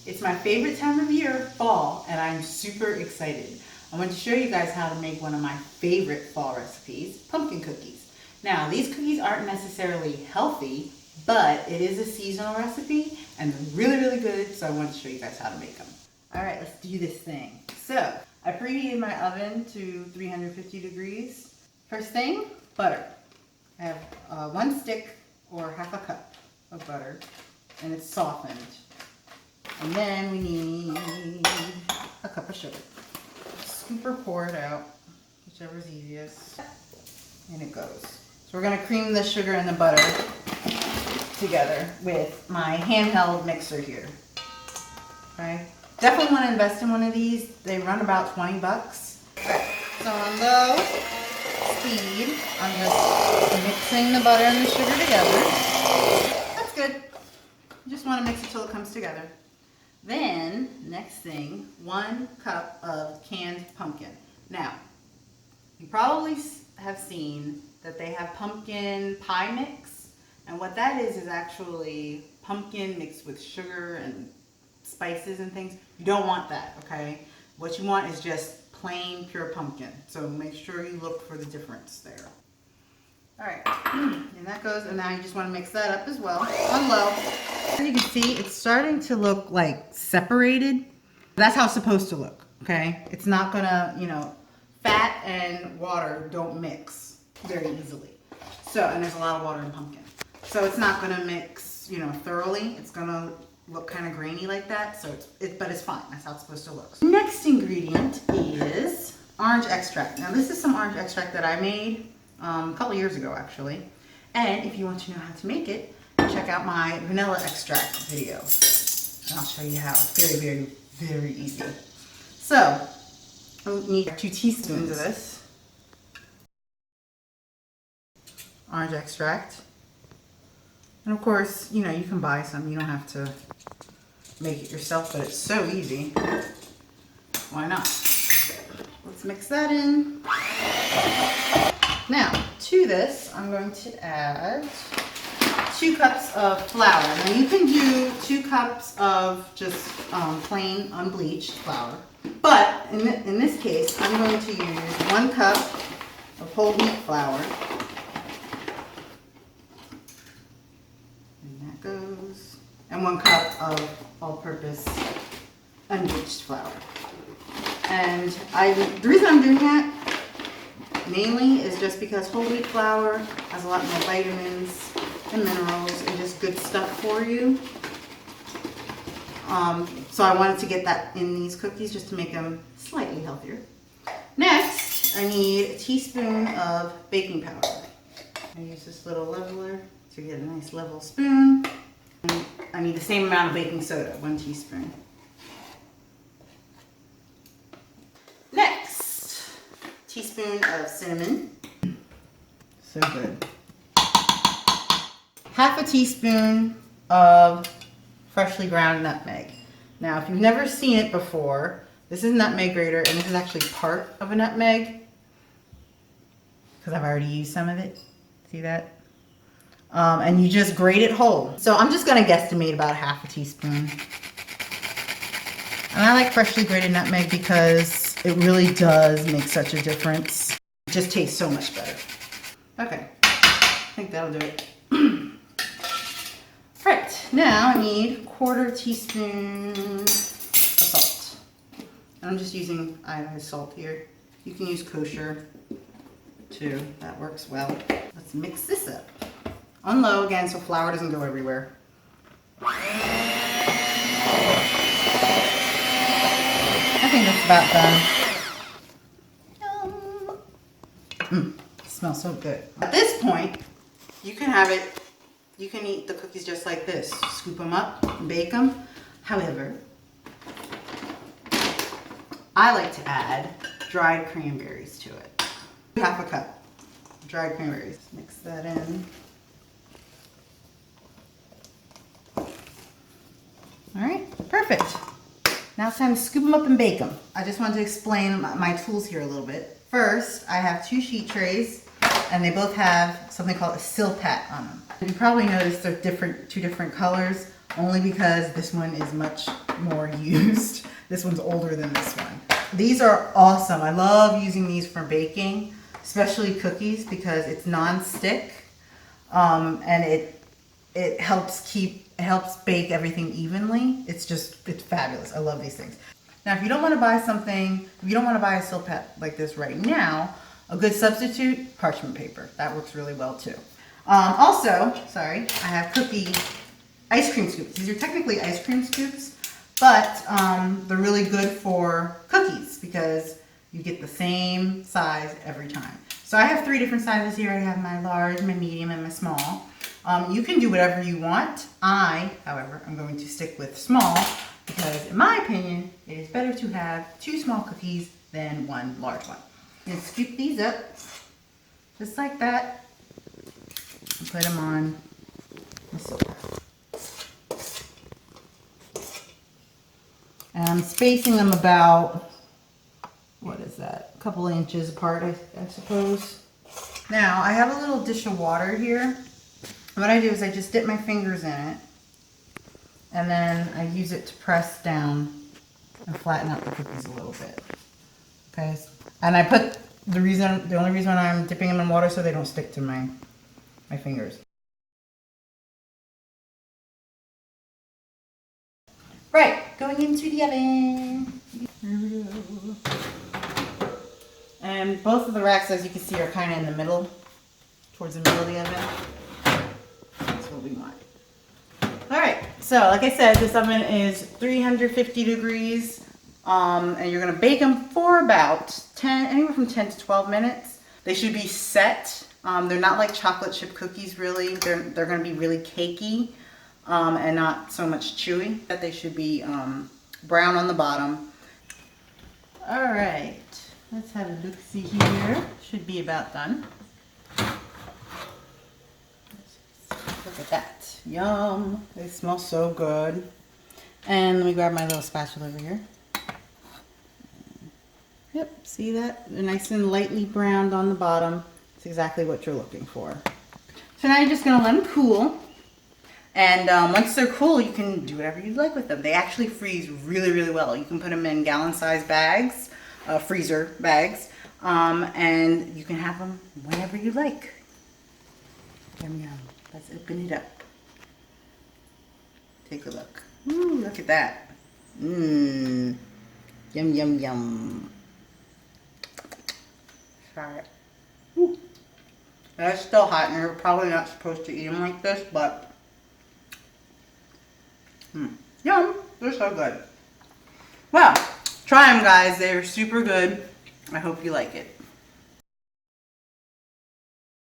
It's my favorite time of year, fall, and I'm super excited. I want to show you guys how to make one of my favorite fall recipes, pumpkin cookies. Now, these cookies aren't necessarily healthy, but it is a seasonal recipe and they're really, really good, so I want to show you guys how to make them. All right, let's do this thing. So, I preheated my oven to 350 degrees. First thing, butter. I have 1 stick or half a cup of butter, and it's softened. And then we need a cup of sugar. Scoop or pour it out, whichever's easiest. And it goes. So we're gonna cream the sugar and the butter together with my handheld mixer here. Okay? Definitely want to invest in one of these. They run about 20 bucks. Okay. So on low speed, I'm just mixing the butter and the sugar together. That's good. You just want to mix it till it comes together. Then, next thing, 1 cup of canned pumpkin. Now, you probably have seen that they have pumpkin pie mix. And what that is actually pumpkin mixed with sugar and spices and things. You don't want that, okay? What you want is just plain pure pumpkin. So make sure you look for the difference there. All right, and that goes, and now you just want to mix that up as well on low. As you can see, it's starting to look like separated. That's how it's supposed to look, okay? It's not gonna, fat and water don't mix very easily. So, and there's a lot of water in pumpkin. So it's not gonna mix, thoroughly. It's gonna look kind of grainy like that, so but it's fine. That's how it's supposed to look. Next ingredient is orange extract. Now this is some orange extract that I made a couple years ago actually. And if you want to know how to make it, check out my vanilla extract video. And I'll show you how. It's very, very, very easy. So, we need 2 teaspoons of this orange extract. And of course, you can buy some. You don't have to make it yourself, but it's so easy. Why not? Let's mix that in. Now, to this, I'm going to add 2 cups of flour. Now, you can do 2 cups of just plain unbleached flour. But in this case, I'm going to use 1 cup of whole wheat flour. And 1 cup of all-purpose unbleached flour. And the reason I'm doing that mainly is just because whole wheat flour has a lot more vitamins and minerals and just good stuff for you. So I wanted to get that in these cookies just to make them slightly healthier. Next, I need a teaspoon of baking powder. I use this little leveler to get a nice level spoon. And I need the same amount of baking soda, 1 teaspoon. Next, teaspoon of cinnamon. So good. Half a teaspoon of freshly ground nutmeg. Now, if you've never seen it before, this is nutmeg grater, and this is actually part of a nutmeg because I've already used some of it. See that? And you just grate it whole. So I'm just going to guesstimate about half a teaspoon. And I like freshly grated nutmeg because it really does make such a difference. It just tastes so much better. Okay, I think that'll do it. Right, now I need 1/4 teaspoon of salt. And I'm just using iodized salt here. You can use kosher too, that works well. Let's mix this up. On low again so flour doesn't go everywhere. I think that's about done. It smells so good. At this point, you can eat the cookies just like this. Scoop them up and bake them. However, I like to add dried cranberries to it. Half a cup of dried cranberries. Mix that in. All right, perfect. Now it's time to scoop them up and bake them. I just wanted to explain my tools here a little bit. First, I have 2 sheet trays, and they both have something called a Silpat on them. You probably noticed they're 2 different colors. only because this one is much more used. This one's older than this one. These are awesome. I love using these for baking, especially cookies, because it's non-stick, and it helps bake everything evenly. It's fabulous. I love these things. Now, if you don't want to buy a Silpat like this right now, a good substitute, parchment paper. That works really well too. Also, sorry, I have cookie ice cream scoops. These are technically ice cream scoops, but they're really good for cookies because you get the same size every time. So I have 3 different sizes here. I have my large, my medium, and my small. You can do whatever you want. I, however, am going to stick with small because, in my opinion, it is better to have 2 small cookies than 1 large one. And scoop these up just like that and put them on the silver. And I'm spacing them about, what is that, a couple inches apart, I suppose. Now, I have a little dish of water here. What I do is I just dip my fingers in it, and then I use it to press down and flatten out the cookies a little bit. Okay, and I put the only reason I'm dipping them in water so they don't stick to my fingers. Right, going into the oven. Here we go. And both of the racks, as you can see, are kind of in the middle, towards the middle of the oven. That's what we want. All right, so like I said, this oven is 350 degrees, and you're gonna bake them for about anywhere from 10 to 12 minutes. They should be set. They're not like chocolate chip cookies, really. They're gonna be really cakey and not so much chewy. But they should be brown on the bottom. All right, let's have a look-see here. Should be about done. Look at that. Yum. They smell so good. And let me grab my little spatula over here. Yep, see that? They're nice and lightly browned on the bottom. It's exactly what you're looking for. So now you're just going to let them cool. And once they're cool, you can do whatever you like with them. They actually freeze really, really well. You can put them in gallon-sized bags, freezer bags, and you can have them whenever you like. Yum, yum. Let's open it up. Take a look. Ooh, look at that. Mmm. Yum, yum, yum. Try it. Ooh. That's still hot, and you're probably not supposed to eat them like this, but yum, they're so good. Well, try them, guys. They're super good. I hope you like it.